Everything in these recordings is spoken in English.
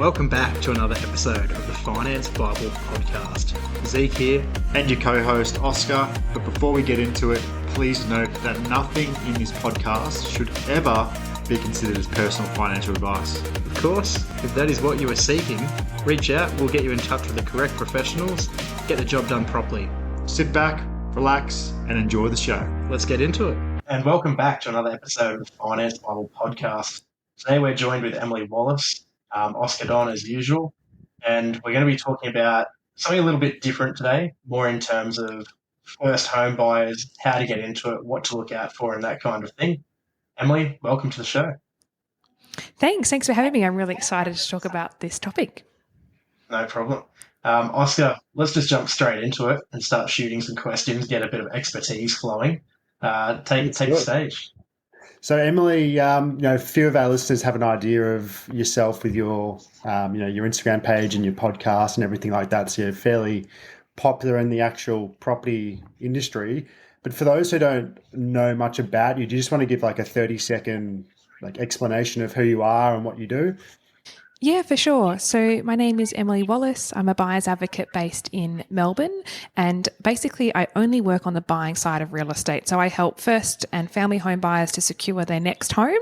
Welcome back to another episode of the Finance Bible podcast. Zeke here. And your co-host, Oscar. But before we get into it, please note that nothing in this podcast should ever be considered as personal financial advice. Of course, if that is what you are seeking, reach out, we'll get you in touch with the correct professionals, get the job done properly. Sit back, relax, and enjoy the show. Let's get into it. And welcome back to another episode of the Finance Bible podcast. Today we're joined with Emily Wallace, Oscar Don as usual, and we're going to be talking about something a little bit different today, more in terms of first home buyers, how to get into it, what to look out for and that kind of thing. Emily, welcome to the show. Thanks for having me. I'm really excited to talk about this topic. No problem. Oscar, let's just jump straight into it and start shooting some questions, get a bit of expertise flowing. Take the stage. So, Emily, a few of our listeners have an idea of yourself with your, your Instagram page and your podcast and everything like that. So, you're fairly popular in the actual property industry. But for those who don't know much about you, do you just want to give like a 30-second explanation of who you are and what you do? Yeah, for sure. So my name is Emily Wallace. I'm a buyer's advocate based in Melbourne, and basically I only work on the buying side of real estate. So I help first and family home buyers to secure their next home.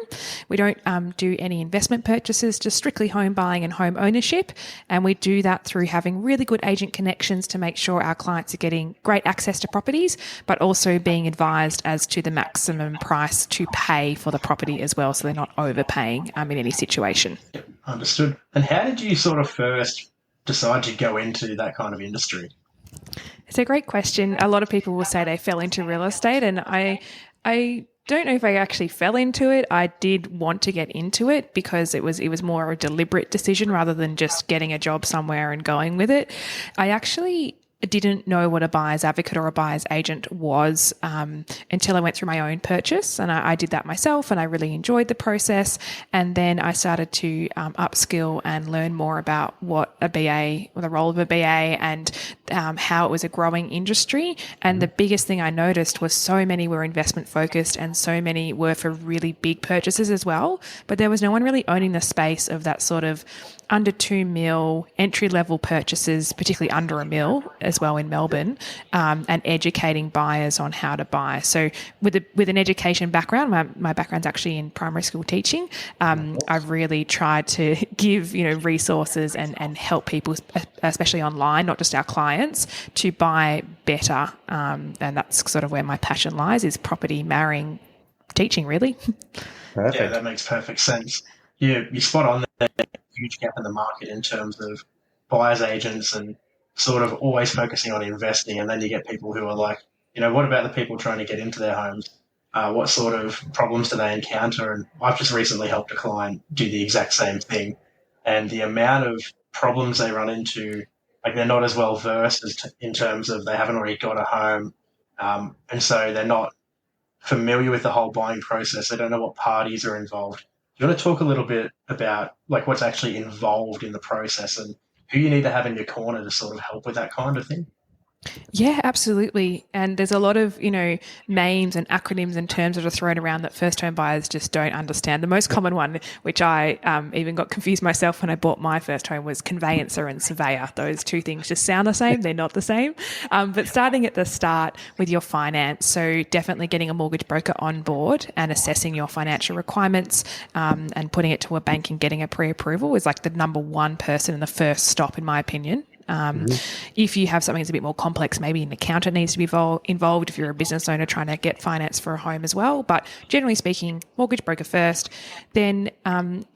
We don't do any investment purchases, just strictly home buying and home ownership. And we do that through having really good agent connections to make sure our clients are getting great access to properties, but also being advised as to the maximum price to pay for the property as well, so they're not overpaying in any situation. Understood. And how did you sort of first decide to go into that kind of industry? It's a great question. A lot of people will say they fell into real estate, and I don't know if I actually fell into it. I did want to get into it because it was more a deliberate decision rather than just getting a job somewhere and going with it. I actually didn't know what a buyer's advocate or a buyer's agent was until I went through my own purchase, and I did that myself, and I really enjoyed the process. And then I started to upskill and learn more about what a BA, or the role of a BA, and how it was a growing industry. And the biggest thing I noticed was so many were investment focused, and so many were for really big purchases as well. But there was no one really owning the space of that sort of under $2 million entry-level purchases, particularly under $1 million as well in Melbourne, and educating buyers on how to buy. So with an education background, my background's actually in primary school teaching, I've really tried to give resources and help people, especially online, not just our clients, to buy better. And that's sort of where my passion lies, is property marrying teaching, really. Perfect. Yeah, that makes perfect sense. You're spot on there. Huge gap in the market in terms of buyers agents and sort of always focusing on investing, and then you get people who are like, what about the people trying to get into their homes? What sort of problems do they encounter? And I've just recently helped a client do the exact same thing, and the amount of problems they run into, they're not as well versed in terms of they haven't already got a home, and so they're not familiar with the whole buying process. They don't know what parties are involved. Do you want to talk a little bit about what's actually involved in the process and who you need to have in your corner to sort of help with that kind of thing? Yeah, absolutely. And there's a lot of, names and acronyms and terms that are thrown around that first home buyers just don't understand. The most common one, which I even got confused myself when I bought my first home, was conveyancer and surveyor. Those two things just sound the same. They're not the same. But starting at the start with your finance, so definitely getting a mortgage broker on board and assessing your financial requirements, and putting it to a bank and getting a pre-approval is like the number one person and the first stop, in my opinion. If you have something that's a bit more complex, maybe an accountant needs to be involved if you're a business owner trying to get finance for a home as well. But generally speaking, mortgage broker first. Then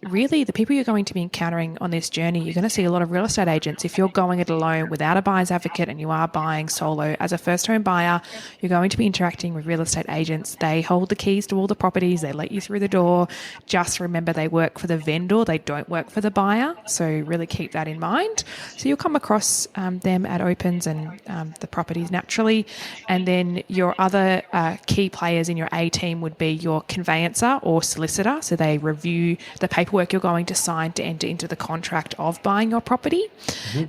really the people you're going to be encountering on this journey, you're going to see a lot of real estate agents. If you're going it alone without a buyer's advocate and you are buying solo as a first home buyer, you're going to be interacting with real estate agents. They hold the keys to all the properties. They let you through the door. Just remember, they work for the vendor. They don't work for the buyer. So really keep that in mind. So you'll come across across them at opens and the properties naturally. And then your other key players in your A team would be your conveyancer or solicitor. So they review the paperwork you're going to sign to enter into the contract of buying your property.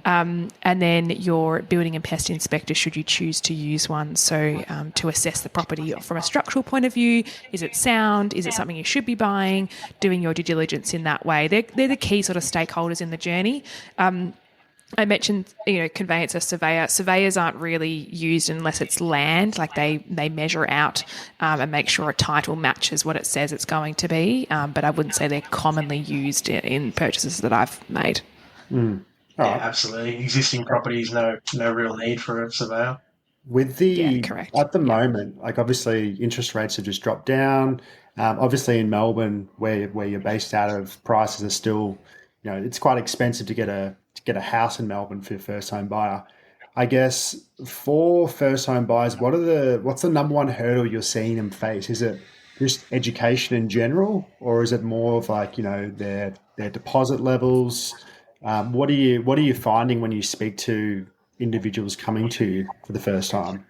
And then your building and pest inspector, should you choose to use one. So to assess the property from a structural point of view, is it sound? Is it something you should be buying? Doing your due diligence in that way. They're the key sort of stakeholders in the journey. I mentioned, conveyancer, surveyor. Surveyors aren't really used unless it's land. Like they measure out and make sure a title matches what it says it's going to be. But I wouldn't say they're commonly used in purchases that I've made. Yeah, absolutely. Existing properties, no real need for a surveyor. With correct. At the moment, like obviously interest rates have just dropped down. Obviously in Melbourne, where you're based out of, prices are still, it's quite expensive to get a house in Melbourne for your first home buyer. I guess for first home buyers, what's the number one hurdle you're seeing them face? Is it just education in general, or is it more of like, their deposit levels? What are you finding when you speak to individuals coming to you for the first time?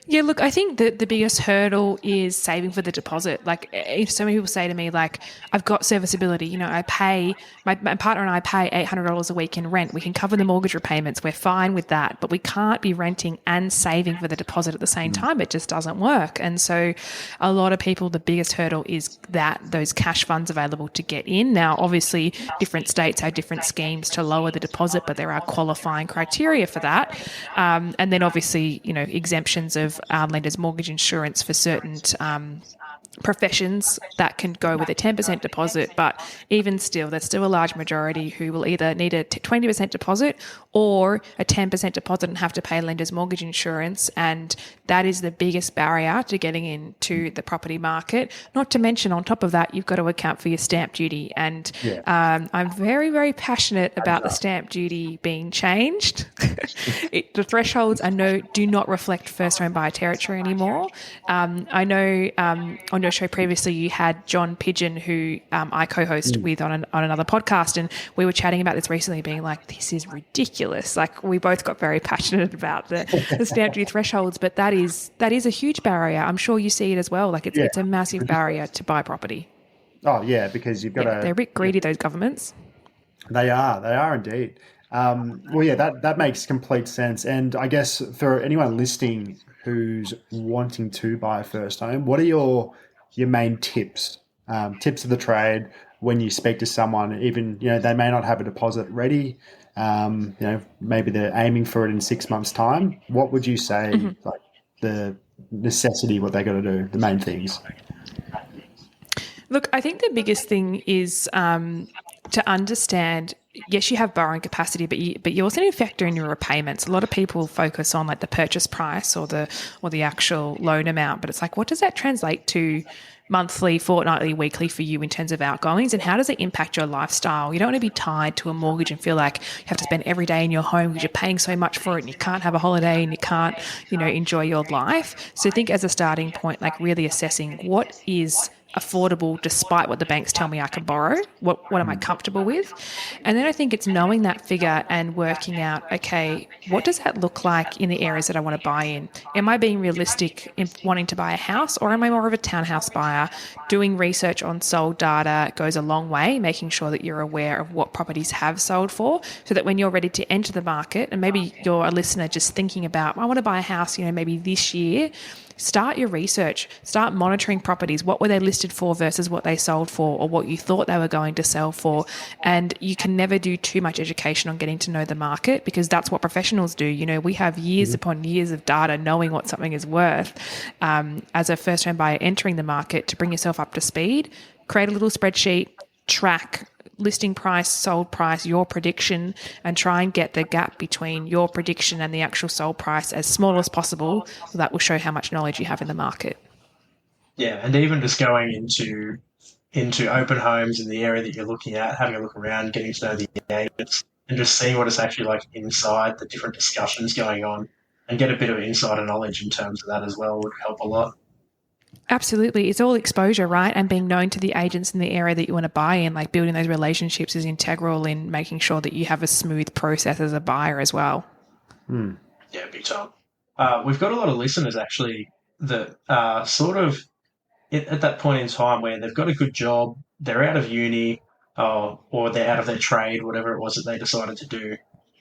Yeah, look, I think that the biggest hurdle is saving for the deposit. Like, if so many people say to me, like, I've got serviceability, I pay, my partner and I pay $800 a week in rent. We can cover the mortgage repayments. We're fine with that, but we can't be renting and saving for the deposit at the same time. It just doesn't work. And so a lot of people, the biggest hurdle is those cash funds available to get in. Now, obviously, different states have different schemes to lower the deposit, but there are qualifying criteria for that. And then obviously, exemptions of lenders' mortgage insurance for certain professions that can go with a 10% deposit, but even still, there's still a large majority who will either need a 20% deposit or a 10% deposit and have to pay lender's mortgage insurance, and that is the biggest barrier to getting into the property market. Not to mention, on top of that, you've got to account for your stamp duty, and I'm very, very passionate about the stamp duty being changed. The thresholds do not reflect first home buyer territory anymore. I know on your show previously you had John Pigeon, who I co-host with on another podcast, and we were chatting about this recently, being like, this is ridiculous. Like, we both got very passionate about the stamp duty thresholds, but that is a huge barrier. I'm sure you see it as well. Like, it's a massive barrier to buy property. Oh yeah, because you've got to. They're a bit greedy, those governments. They are indeed. That makes complete sense. And I guess for anyone listening who's wanting to buy a first home, what are your main tips of the trade when you speak to someone? Even, they may not have a deposit ready, maybe they're aiming for it in 6 months' time. What would you say, like the necessity, what they got to do, the main things? Look, I think the biggest thing is to understand, yes, you have borrowing capacity, but you also need to factor in your repayments. A lot of people focus on like the purchase price or the actual loan amount, but it's like, what does that translate to monthly, fortnightly, weekly for you in terms of outgoings, and how does it impact your lifestyle? You don't want to be tied to a mortgage and feel like you have to spend every day in your home because you're paying so much for it and you can't have a holiday and you can't, enjoy your life. So think as a starting point, like really assessing what is affordable despite what the banks tell me I can borrow. What am I comfortable with? And then I think it's knowing that figure and working out, okay, what does that look like in the areas that I want to buy in? Am I being realistic in wanting to buy a house, or am I more of a townhouse buyer? Doing research on sold data goes a long way, making sure that you're aware of what properties have sold for, so that when you're ready to enter the market, and maybe you're a listener just thinking about, I want to buy a house, maybe this year, start your research, start monitoring properties. What were they listed for versus what they sold for, or what you thought they were going to sell for? And you can never do too much education on getting to know the market, because that's what professionals do. We have years upon years of data knowing what something is worth. As a first home buyer entering the market, to bring yourself up to speed, create a little spreadsheet, track listing price, sold price, your prediction, and try and get the gap between your prediction and the actual sold price as small as possible. So that will show how much knowledge you have in the market. Yeah, and even just going into open homes in the area that you're looking at, having a look around, getting to know the agents, and just seeing what it's actually like inside, the different discussions going on, and get a bit of insider knowledge in terms of that as well would help a lot. Absolutely. It's all exposure, right? And being known to the agents in the area that you want to buy in, like building those relationships is integral in making sure that you have a smooth process as a buyer as well. Yeah, big time. We've got a lot of listeners actually that are sort of at that point in time where they've got a good job, they're out of uni, or they're out of their trade, whatever it was that they decided to do,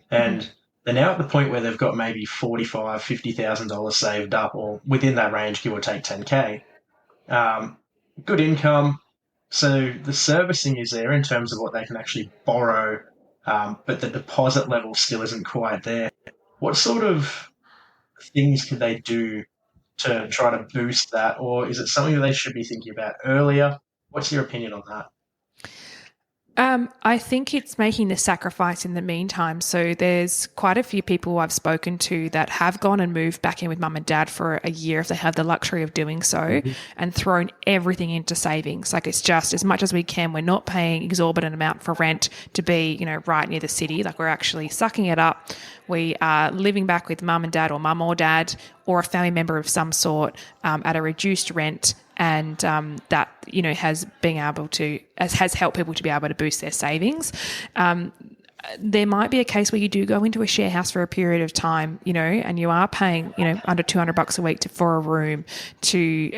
and they're now at the point where they've got maybe $50,000 saved up, or within that range, give or take 10K. Good income. So the servicing is there in terms of what they can actually borrow, but the deposit level still isn't quite there. What sort of things could they do to try to boost that, or is it something that they should be thinking about earlier? What's your opinion on that? I think it's making the sacrifice in the meantime. So there's quite a few people I've spoken to that have gone and moved back in with mum and dad for a year if they have the luxury of doing so, and thrown everything into savings. Like, it's just as much as we can. We're not paying exorbitant amount for rent to be, right near the city. Like, we're actually sucking it up. We are living back with mum and dad, or mum or dad, or a family member of some sort, at a reduced rent. And that, has been able to, has helped people to be able to boost their savings. There might be a case where you do go into a share house for a period of time, and you are paying, under $200 a week for a room to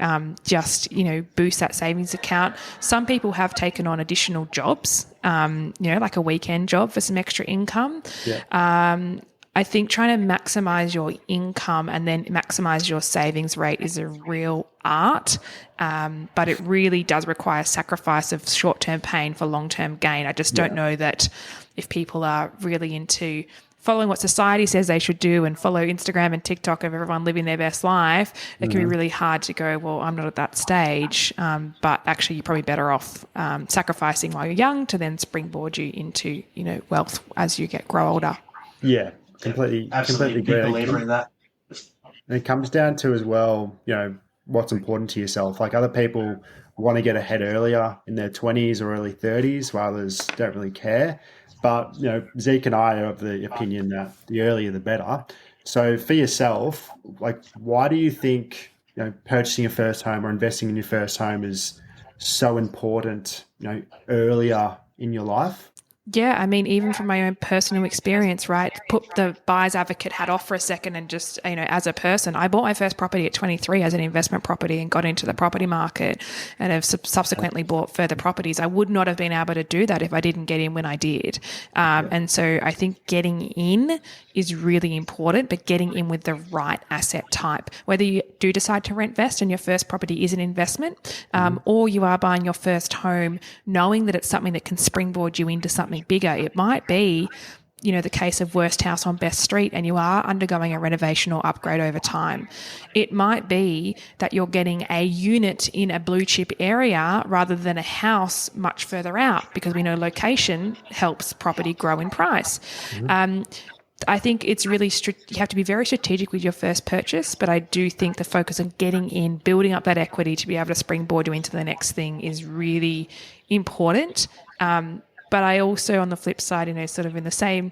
just, boost that savings account. Some people have taken on additional jobs, like a weekend job for some extra income. Yeah. I think trying to maximize your income and then maximize your savings rate is a real art, but it really does require sacrifice of short-term pain for long-term gain. I just don't know that if people are really into following what society says they should do and follow Instagram and TikTok of everyone living their best life, it can be really hard to go, well, I'm not at that stage, but actually you're probably better off sacrificing while you're young to then springboard you into, wealth as you grow older. Yeah. Completely Big believer in that. And it comes down to as well, what's important to yourself. Like, other people want to get ahead earlier in their 20s or early 30s, while others don't really care. But, Zeke and I are of the opinion that the earlier the better. So for yourself, like, why do you think, purchasing your first home or investing in your first home is so important, earlier in your life? Yeah, I mean, even from my own personal experience, right? Put the buyer's advocate hat off for a second and just, as a person, I bought my first property at 23 as an investment property and got into the property market and have subsequently bought further properties. I would not have been able to do that if I didn't get in when I did. And so I think getting in is really important, but getting in with the right asset type. Whether you do decide to rent vest and your first property is an investment, or you are buying your first home knowing that it's something that can springboard you into something bigger. It might be, the case of worst house on best street and you are undergoing a renovation or upgrade over time. It might be that you're getting a unit in a blue chip area rather than a house much further out, because we know location helps property grow in price. I think it's really you have to be very strategic with your first purchase, but I do think the focus on getting in, building up that equity to be able to springboard you into the next thing is really important. But I also, on the flip side, sort of in the same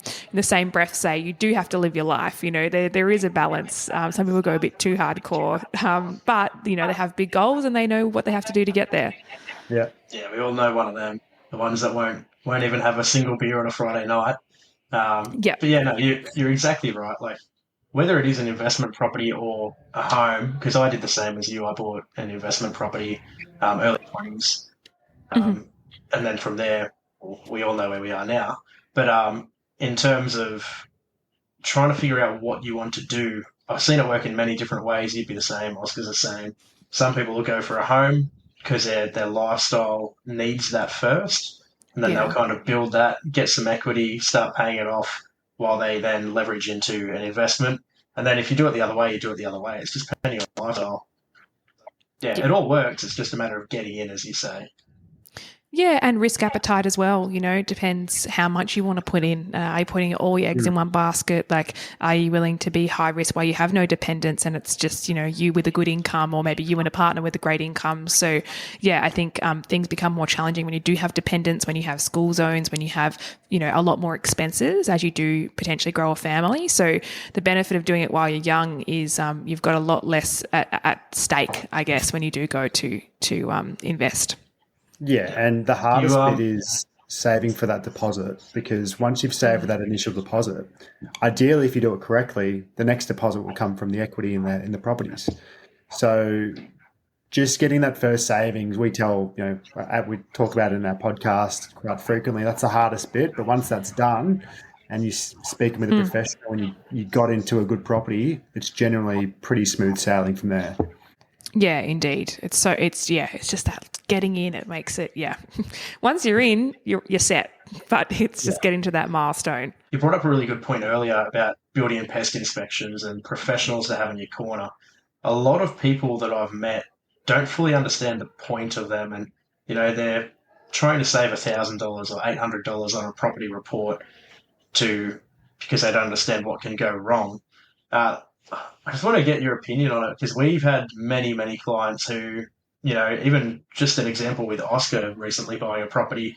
breath, say you do have to live your life. There is a balance. Some people go a bit too hardcore, but they have big goals and they know what they have to do to get there. Yeah, we all know one of them, the ones that won't even have a single beer on a Friday night. But yeah, no, you're exactly right. Like, whether it is an investment property or a home, because I did the same as you. I bought an investment property early 20s, and then from there, we all know where we are now. But in terms of trying to figure out what you want to do, I've seen it work in many different ways. You'd be the same. Oscar's the same. Some people will go for a home because their lifestyle needs that first. And then they'll kind of build that, get some equity, start paying it off while they then leverage into an investment. And then if you do it the other way, you do it the other way. It's just depending on lifestyle. Yeah, it all works. It's just a matter of getting in, as you say. Yeah, and risk appetite as well. It depends how much you want to put in. Are you putting all your eggs in one basket? Like, are you willing to be high risk while you have no dependents and it's just, you with a good income, or maybe you and a partner with a great income? So, yeah, I think things become more challenging when you do have dependents, when you have school zones, when you have, a lot more expenses as you do potentially grow a family. So the benefit of doing it while you're young is you've got a lot less at stake, I guess, when you do go to invest. Yeah, and the You hardest bit is saving for that deposit, because once you've saved for that initial deposit, ideally, if you do it correctly, the next deposit will come from the equity in the properties. So just getting that first savings, we tell, we talk about it in our podcast quite frequently, that's the hardest bit. But once that's done and you're speaking with a professional and you got into a good property, it's generally pretty smooth sailing from there. Yeah, indeed. It's just that getting in, it makes it, once you're in, you're set, but it's just getting to that milestone. You brought up a really good point earlier about building and pest inspections and professionals to have in your corner. A lot of people that I've met don't fully understand the point of them, and they're trying to save $1,000 or $800 on a property report because they don't understand what can go wrong. I just want to get your opinion on it, because we've had many, many clients who, even just an example with Oscar recently buying a property,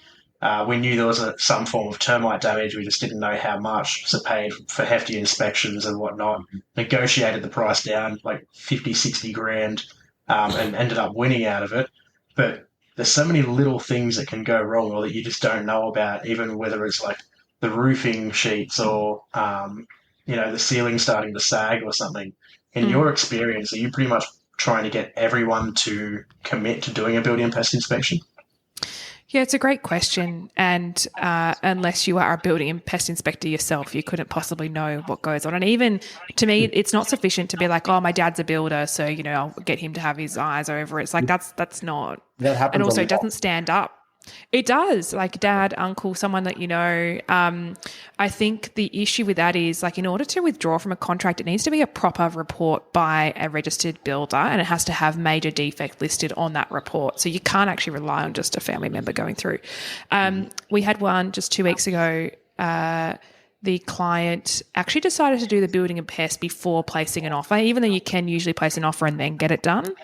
we knew there was some form of termite damage. We just didn't know how much, so paid for hefty inspections and whatnot, negotiated the price down like 50, 60 grand, and ended up winning out of it. But there's so many little things that can go wrong or that you just don't know about, even whether it's like the roofing sheets or, the ceiling starting to sag or something. In your experience, are you pretty much trying to get everyone to commit to doing a building and pest inspection? Yeah, it's a great question. And unless you are a building and pest inspector yourself, you couldn't possibly know what goes on. And even to me, it's not sufficient to be like, oh, my dad's a builder, so, I'll get him to have his eyes over it. It's like, that's not. That happens. And also, it doesn't stand up. It does, like dad, uncle, someone that I think the issue with that is, like, in order to withdraw from a contract, it needs to be a proper report by a registered builder, and it has to have major defect listed on that report. So you can't actually rely on just a family member going through. We had one just 2 weeks ago. The client actually decided to do the building and pest before placing an offer, even though you can usually place an offer and then get it done,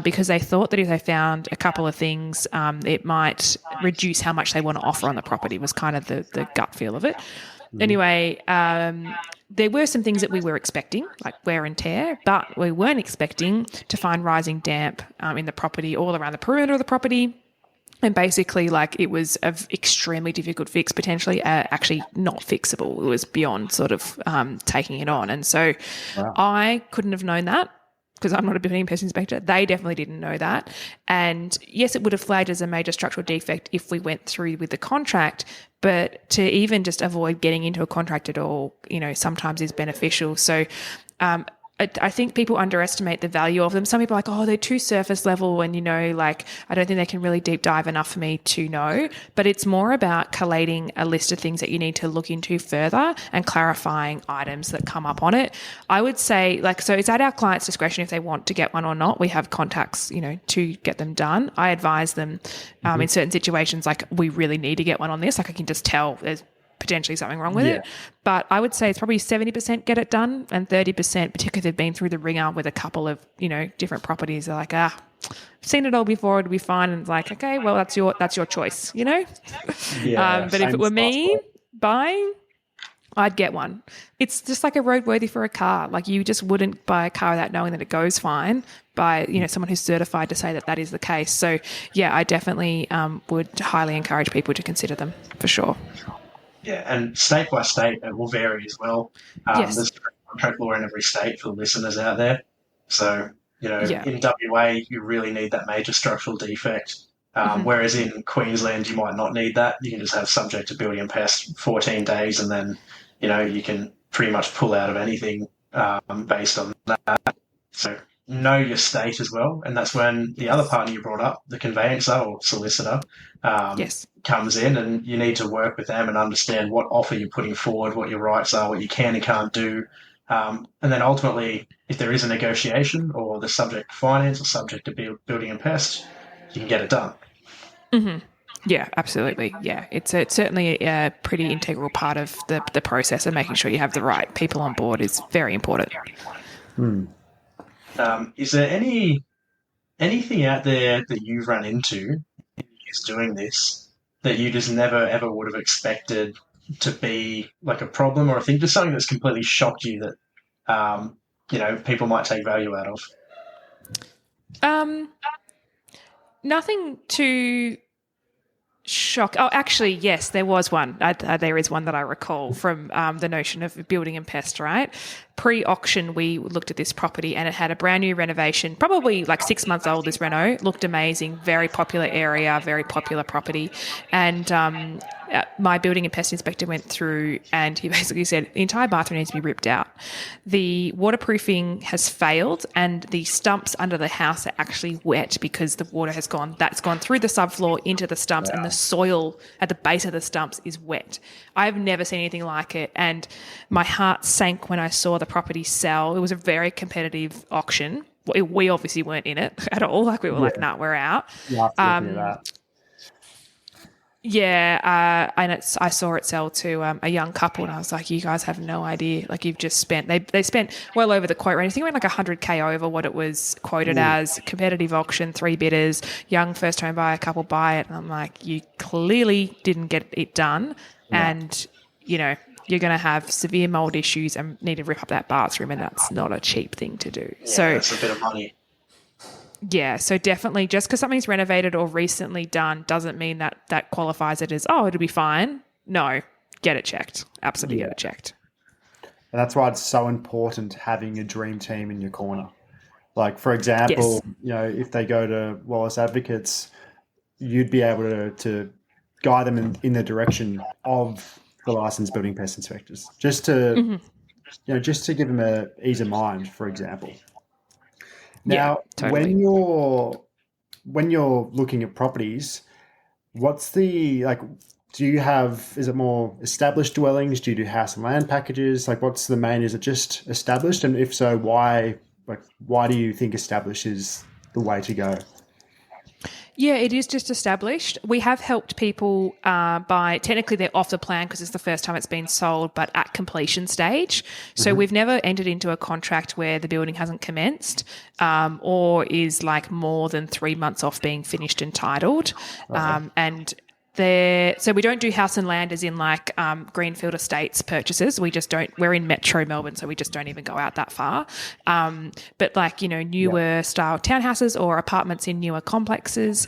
because they thought that if they found a couple of things, it might reduce how much they want to offer on the property, was kind of the gut feel of it. Anyway, there were some things that we were expecting, like wear and tear, but we weren't expecting to find rising damp in the property, all around the perimeter of the property. And basically, like, it was an extremely difficult fix, potentially actually not fixable. It was beyond sort of taking it on. And so I couldn't have known that, because I'm not a building and pest inspector. They definitely didn't know that. And yes, it would have flagged as a major structural defect if we went through with the contract, but to even just avoid getting into a contract at all, sometimes is beneficial. So I think people underestimate the value of them. Some people are like, oh, they're too surface level, and, I don't think they can really deep dive enough for me to know. But it's more about collating a list of things that you need to look into further and clarifying items that come up on it. I would say, so it's at our client's discretion if they want to get one or not. We have contacts, to get them done. I advise them in certain situations, like, we really need to get one on this. Like, I can just tell there's potentially something wrong with it. But I would say it's probably 70% get it done, and 30%, particularly if they've been through the ringer with a couple of, different properties, they're like, I've seen it all before, it'll be fine. And it's like, okay, well, that's your choice, but if it were me buying, I'd get one. It's just like a roadworthy for a car. Like, you just wouldn't buy a car without knowing that it goes fine by, someone who's certified to say that that is the case. So yeah, I definitely would highly encourage people to consider them, for sure. Yeah, and state by state, it will vary as well. Yes. There's contract law in every state for the listeners out there. So, in WA, you really need that major structural defect. Whereas in Queensland, you might not need that. You can just have subject to building and pest 14 days, and then, you can pretty much pull out of anything based on that. So know your state as well. And that's when the other party you brought up, the conveyancer or solicitor, comes in, and you need to work with them and understand what offer you're putting forward, what your rights are, what you can and can't do. And then ultimately, if there is a negotiation or the subject to finance or subject to building and pest, you can get it done. Yeah, absolutely. Yeah, it's certainly a pretty integral part of the process, and making sure you have the right people on board is very important. Is there anything out there that you've run into just doing this that you just never ever would have expected to be like a problem or a thing? Just something that's completely shocked you that people might take value out of. Nothing too shock. Oh, actually, yes, there was one. There is one that I recall from the notion of building and pest, right? Pre-auction, we looked at this property and it had a brand new renovation, probably like 6 months old, this reno. Looked amazing, very popular area, very popular property. And my building and pest inspector went through and he basically said the entire bathroom needs to be ripped out. The waterproofing has failed and the stumps under the house are actually wet because the water has gone through the subfloor into the stumps, and the soil at the base of the stumps is wet. I've never seen anything like it, and my heart sank when I saw the property sell. It was a very competitive auction. We obviously weren't in it at all. Like we were like, nah, we're out. Yeah, that. Yeah, and I saw it sell to a young couple, and I was like, you guys have no idea. Like you've just spent, they spent well over the quote range. I think it went like 100K over what it was quoted as. Competitive auction, 3 bidders, young first home buyer couple buy it. And I'm like, you clearly didn't get it done. Yeah. And, you're going to have severe mold issues and need to rip up that bathroom, and that's not a cheap thing to do. Yeah, so it's a bit of money. Yeah, so definitely just because something's renovated or recently done doesn't mean that qualifies it as, it'll be fine. No, get it checked. Absolutely get it checked. And that's why it's so important having a dream team in your corner. Like, for example, if they go to Wallace Advocates, you'd be able to guide them in the direction of the licensed building pest inspectors, just to give them a ease of mind, for example. Now, totally. when you're looking at properties, what's the is it more established dwellings? Do you do house and land packages? Like, what's the main? Is it just established? And if so, why? Like, why do you think established is the way to go? Yeah, it is just established. We have helped people by, technically they're off the plan because it's the first time it's been sold, but at completion stage. So we've never entered into a contract where the building hasn't commenced or is like more than 3 months off being finished and titled. So we don't do house and land as in like greenfield estates purchases. We just don't. We're in Metro Melbourne, so we just don't even go out that far. But like, newer style townhouses or apartments in newer complexes,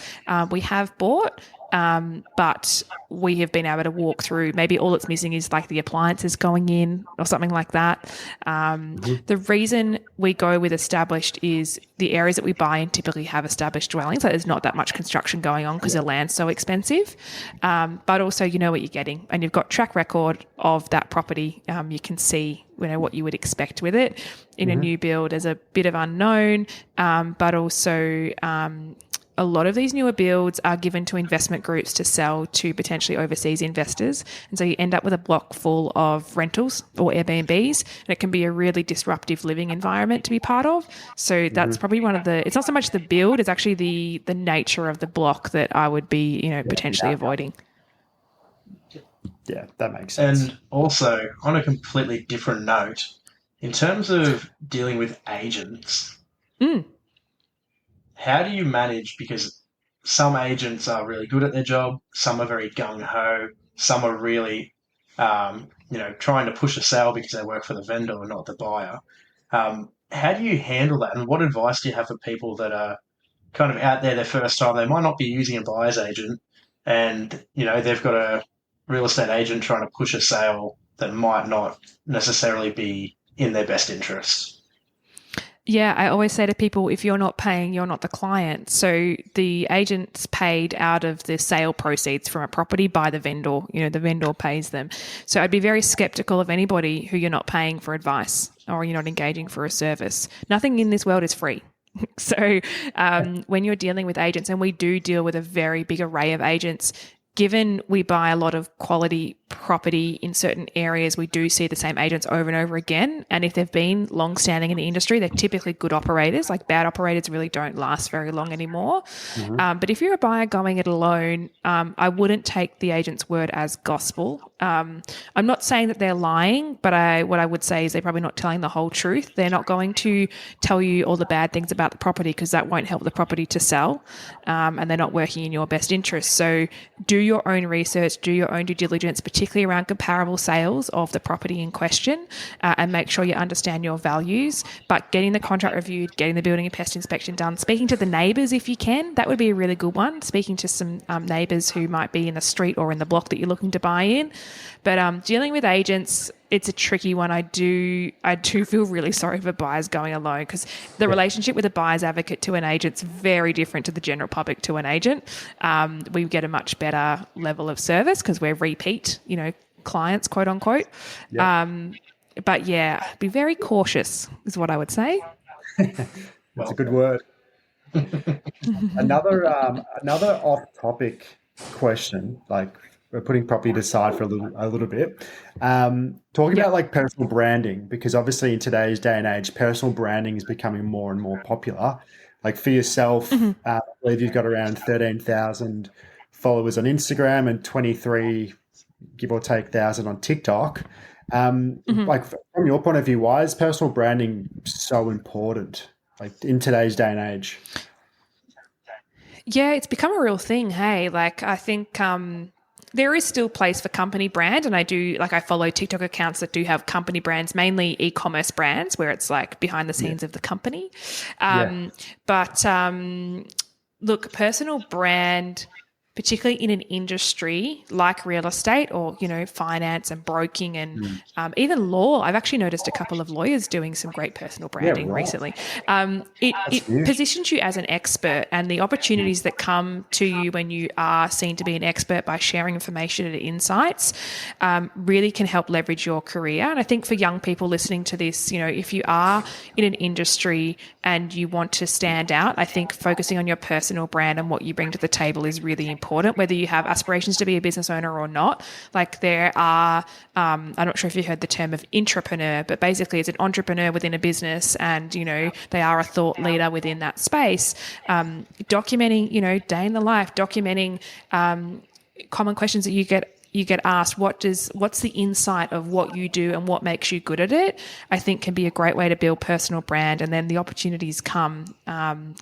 we have bought. But we have been able to walk through, maybe all it's missing is like the appliances going in or something like that. The reason we go with established is the areas that we buy in typically have established dwellings. So there's not that much construction going on because the land's so expensive. But also you know what you're getting and you've got track record of that property. You can see what you would expect with it. In a new build, there's a bit of unknown, but also a lot of these newer builds are given to investment groups to sell to potentially overseas investors. And so you end up with a block full of rentals or Airbnbs, and it can be a really disruptive living environment to be part of. So that's probably one of it's not so much the build, it's actually the nature of the block that I would be, potentially avoiding. Yeah, that makes sense. And also, on a completely different note, in terms of dealing with agents, how do you manage? Because some agents are really good at their job, some are very gung-ho, some are really, trying to push a sale because they work for the vendor and not the buyer. How do you handle that? And what advice do you have for people that are kind of out there their first time? They might not be using a buyer's agent and, they've got a real estate agent trying to push a sale that might not necessarily be in their best interest. Yeah, I always say to people, if you're not paying, you're not the client. So the agent's paid out of the sale proceeds from a property by the vendor. The vendor pays them. So I'd be very skeptical of anybody who you're not paying for advice or you're not engaging for a service. Nothing in this world is free. So when you're dealing with agents, and we do deal with a very big array of agents, given we buy a lot of quality property in certain areas, we do see the same agents over and over again. And if they've been long-standing in the industry, they're typically good operators. Like bad operators really don't last very long anymore. But if you're a buyer going it alone, I wouldn't take the agent's word as gospel. I'm not saying that they're lying, but what I would say is they're probably not telling the whole truth. They're not going to tell you all the bad things about the property because that won't help the property to sell, and they're not working in your best interest. So do your own research, do your own due diligence, particularly around comparable sales of the property in question, and make sure you understand your values. But getting the contract reviewed, getting the building and pest inspection done, speaking to the neighbours if you can, that would be a really good one. Speaking to some neighbours who might be in the street or in the block that you're looking to buy in. But dealing with agents, it's a tricky one. I do feel really sorry for buyers going alone because the relationship with a buyer's advocate to an agent's very different to the general public to an agent. We get a much better level of service because we're repeat, clients, quote unquote. But yeah, be very cautious is what I would say. That's a good word. Another off-topic question, like we're putting property aside for a little bit. Talking about like personal branding, because obviously in today's day and age, personal branding is becoming more and more popular. Like for yourself, I believe you've got around 13,000 followers on Instagram and 23, give or take, thousand on TikTok. Like from your point of view, why is personal branding so important, like in today's day and age? Yeah, it's become a real thing. Hey, like I think there is still place for company brand, and I follow TikTok accounts that do have company brands, mainly e-commerce brands where it's like behind the scenes of the company. But look, personal brand, particularly in an industry like real estate or, finance and broking and even law. I've actually noticed a couple of lawyers doing some great personal branding recently. It positions you as an expert, and the opportunities that come to you when you are seen to be an expert by sharing information and insights really can help leverage your career. And I think for young people listening to this, if you are in an industry and you want to stand out, I think focusing on your personal brand and what you bring to the table is really important, whether you have aspirations to be a business owner or not. Like there are, I'm not sure if you heard the term of intrapreneur, but basically it's an entrepreneur within a business and, they are a thought leader within that space. Documenting, day in the life, documenting common questions that you get asked. What's the insight of what you do and what makes you good at it, I think can be a great way to build personal brand, and then the opportunities come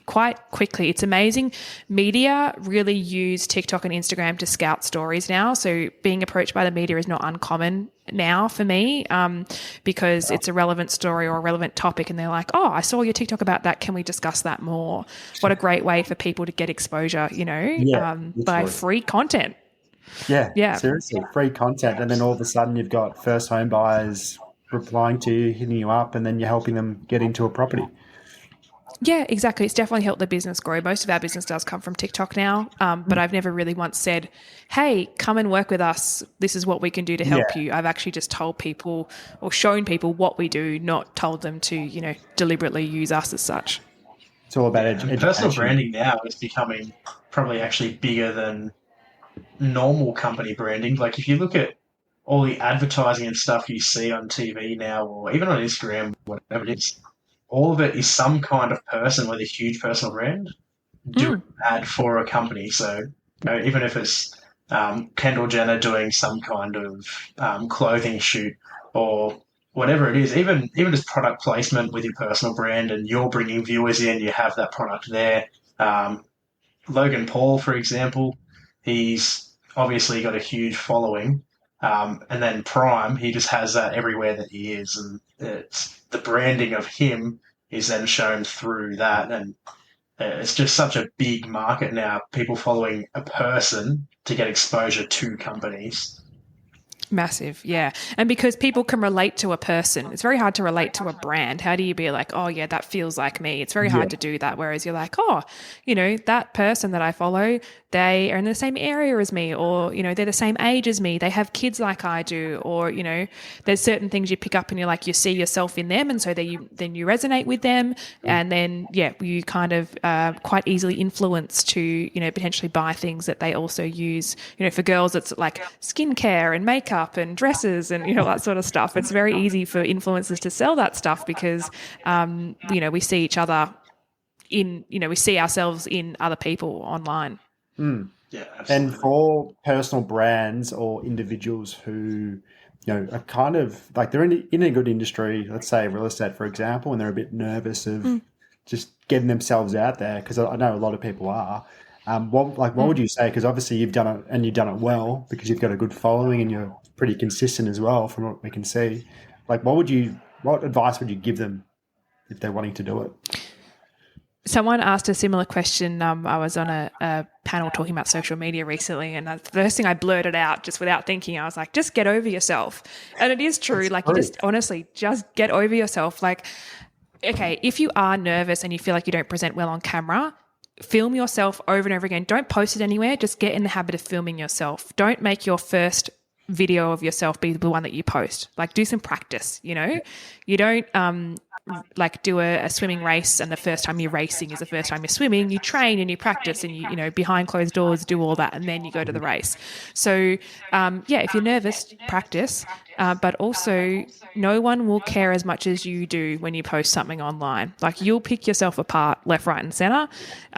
quite quickly. It's amazing. Media really use TikTok and Instagram to scout stories now, so being approached by the media is not uncommon now for me, because it's a relevant story or a relevant topic and they're like, oh, I saw your TikTok about that, can we discuss that more? What a great way for people to get exposure, by free content. Yeah, seriously, free content, and then all of a sudden you've got first home buyers replying to you, hitting you up, and then you're helping them get into a property. Yeah, exactly. It's definitely helped the business grow. Most of our business does come from TikTok now, but I've never really once said, hey, come and work with us. This is what we can do to help you. I've actually just told people or shown people what we do, not told them to, deliberately use us as such. It's all about education. Personal branding now is becoming probably actually bigger than normal company branding. Like if you look at all the advertising and stuff you see on TV now, or even on Instagram, whatever it is, all of it is some kind of person with a huge personal brand doing an ad for a company. So even if it's Kendall Jenner doing some kind of clothing shoot or whatever it is, even just product placement with your personal brand, and you're bringing viewers in, you have that product there. Logan Paul, for example, he's obviously got a huge following, and then Prime, he just has that everywhere that he is, and it's the branding of him is then shown through that, and it's just such a big market now, people following a person to get exposure to companies. Massive, yeah. And because people can relate to a person, it's very hard to relate to a brand. How do you be like, oh, yeah, that feels like me? It's very hard to do that. Whereas you're like, oh, that person that I follow, they are in the same area as me, or, you know, they're the same age as me, they have kids like I do, or, you know, there's certain things you pick up and you're like, you see yourself in them, and so then you resonate with them, and then, yeah, you kind of quite easily influence to, you know, potentially buy things that they also use. You know, for girls, it's like skincare and makeup and dresses and, you know, that sort of stuff. It's very easy for influencers to sell that stuff because, you know, we see each other we see ourselves in other people online. Yeah, absolutely. And for personal brands or individuals who, you know, are kind of like they're in a good industry, let's say real estate, for example, and they're a bit nervous of just getting themselves out there, because I know a lot of people are. What would you say? Because obviously you've done it, and you've done it well because you've got a good following and you're pretty consistent as well, from what we can see. Like, what advice would you give them if they're wanting to do it? Someone asked a similar question. I was on a panel talking about social media recently, and the first thing I blurted out, just without thinking, I was like, just get over yourself. And it is true. Like, you just honestly just get over yourself. Like, okay, if you are nervous and you feel like you don't present well on camera, film yourself over and over again. Don't post it anywhere. Just get in the habit of filming yourself. Don't make your first video of yourself be the one that you post. Like, do some practice, you know? You don't like do a swimming race and the first time you're racing is the first time you're swimming. You train and you practice and you know, behind closed doors, do all that, and then you go to the race. So if you're nervous, practice, but also no one will care as much as you do when you post something online. Like, you'll pick yourself apart left, right and center.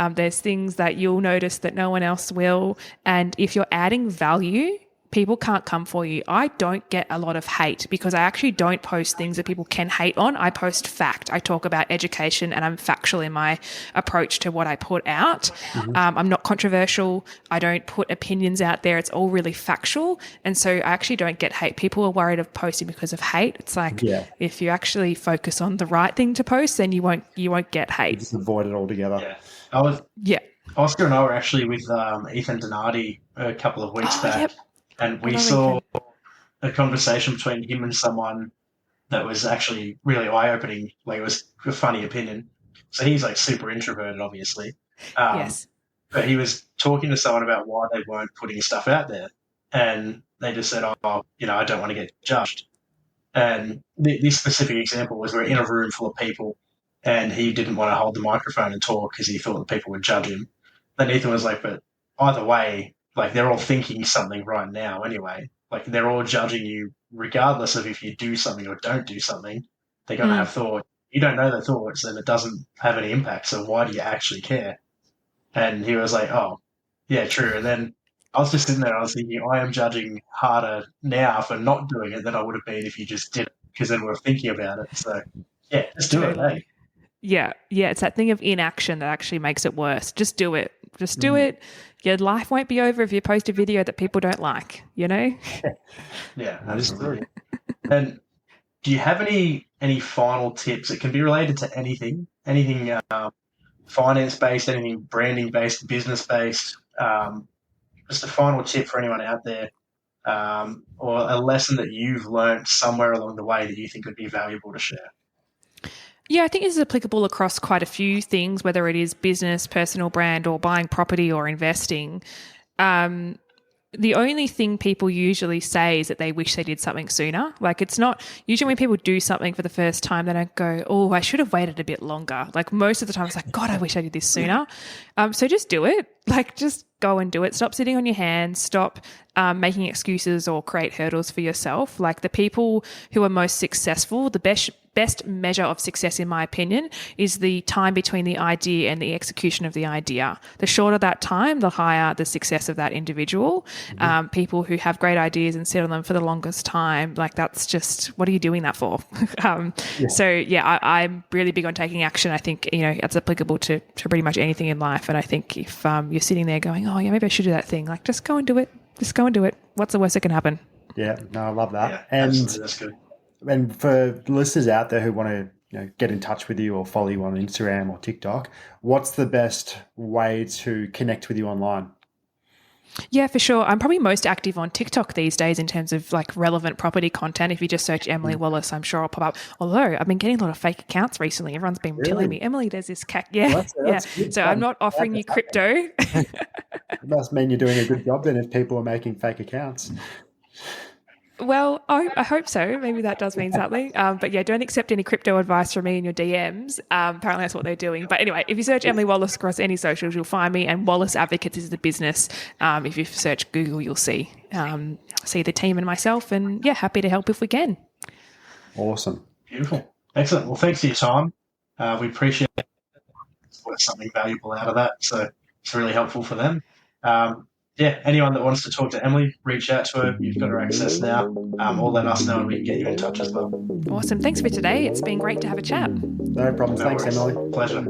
There's things that you'll notice that no one else will, and if you're adding value, people can't come for you. I don't get a lot of hate because I actually don't post things that people can hate on. I post fact. I talk about education, and I'm factual in my approach to what I put out. I'm not controversial. I don't put opinions out there. It's all really factual. And so I actually don't get hate. People are worried of posting because of hate. It's like, if you actually focus on the right thing to post, then you won't get hate. Just avoid it altogether. Oscar and I were actually with Ethan Donati a couple of weeks back. Yep. And we saw a conversation between him and someone that was actually really eye-opening. Like, it was a funny opinion. So he's like super introverted, obviously. Yes. But he was talking to someone about why they weren't putting stuff out there. And they just said, oh, you know, I don't want to get judged. And this specific example was we're in a room full of people and he didn't want to hold the microphone and talk because he thought that people would judge him. Then Ethan was like, but either way, like, they're all thinking something right now anyway. Like, they're all judging you regardless of if you do something or don't do something. They're going to have thoughts. You don't know their thoughts, and it doesn't have any impact, so why do you actually care? And he was like, oh, yeah, true. And then I was just sitting there, I was thinking, I am judging harder now for not doing it than I would have been if you just did it, because then we're thinking about it. So, yeah, just do it, eh? Yeah, it's that thing of inaction that actually makes it worse. Just do it. Just do it. Your life won't be over if you post a video that people don't like, you know? Yeah, absolutely. And do you have any final tips? It can be related to anything finance-based, anything branding-based, business-based. Just a final tip for anyone out there, or a lesson that you've learned somewhere along the way that you think would be valuable to share. Yeah, I think this is applicable across quite a few things, whether it is business, personal brand, or buying property or investing. The only thing people usually say is that they wish they did something sooner. Like, it's not usually when people do something for the first time, they don't go, oh, I should have waited a bit longer. Like, most of the time it's like, God, I wish I did this sooner. So just do it. Like, just go and do it. Stop sitting on your hands. Stop making excuses or create hurdles for yourself. Like, the people who are most successful, the best measure of success, in my opinion, is the time between the idea and the execution of the idea. The shorter that time, the higher the success of that individual. People who have great ideas and sit on them for the longest time, like, that's just, what are you doing that for? So yeah, I'm really big on taking action. I think, you know, it's applicable to pretty much anything in life. And I think if you're sitting there going, oh yeah, maybe I should do that thing, like, just go and do it. Just go and do it. What's the worst that can happen? Yeah, no, I love that. Yeah, and absolutely, that's good. And for listeners out there who want to, you know, get in touch with you or follow you on Instagram or TikTok, what's the best way to connect with you online? Yeah, for sure. I'm probably most active on TikTok these days in terms of like relevant property content. If you just search Emily Wallace, I'm sure I'll pop up. Although I've been getting a lot of fake accounts recently. Everyone's been telling me, Emily, there's this cat. Yeah, Well, that's yeah. good. So I'm not offering you crypto. It must mean you're doing a good job then if people are making fake accounts. Well, I hope so. Maybe that does mean something. But yeah, don't accept any crypto advice from me in your DMs. Apparently that's what they're doing. But anyway, if you search Emily Wallace across any socials, you'll find me. And Wallace Advocates is the business. If you search Google, you'll see the team and myself. And yeah, happy to help if we can. Awesome. Beautiful. Excellent. Well, thanks for your time. We appreciate it. There's something valuable out of that. So it's really helpful for them. Anyone that wants to talk to Emily, reach out to her. You've got her access now. Or let us know and we can get you in touch as well. Awesome. Thanks for today. It's been great to have a chat. No problems. Thanks, worries. Emily. Pleasure.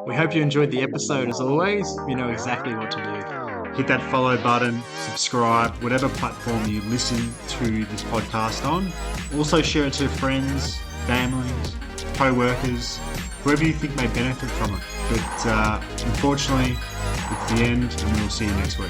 We hope you enjoyed the episode. As always, you know exactly what to do. Hit that follow button, subscribe, whatever platform you listen to this podcast on. Also share it to friends, families, co-workers, whoever you think may benefit from it. But unfortunately, it's the end, and we will see you next week.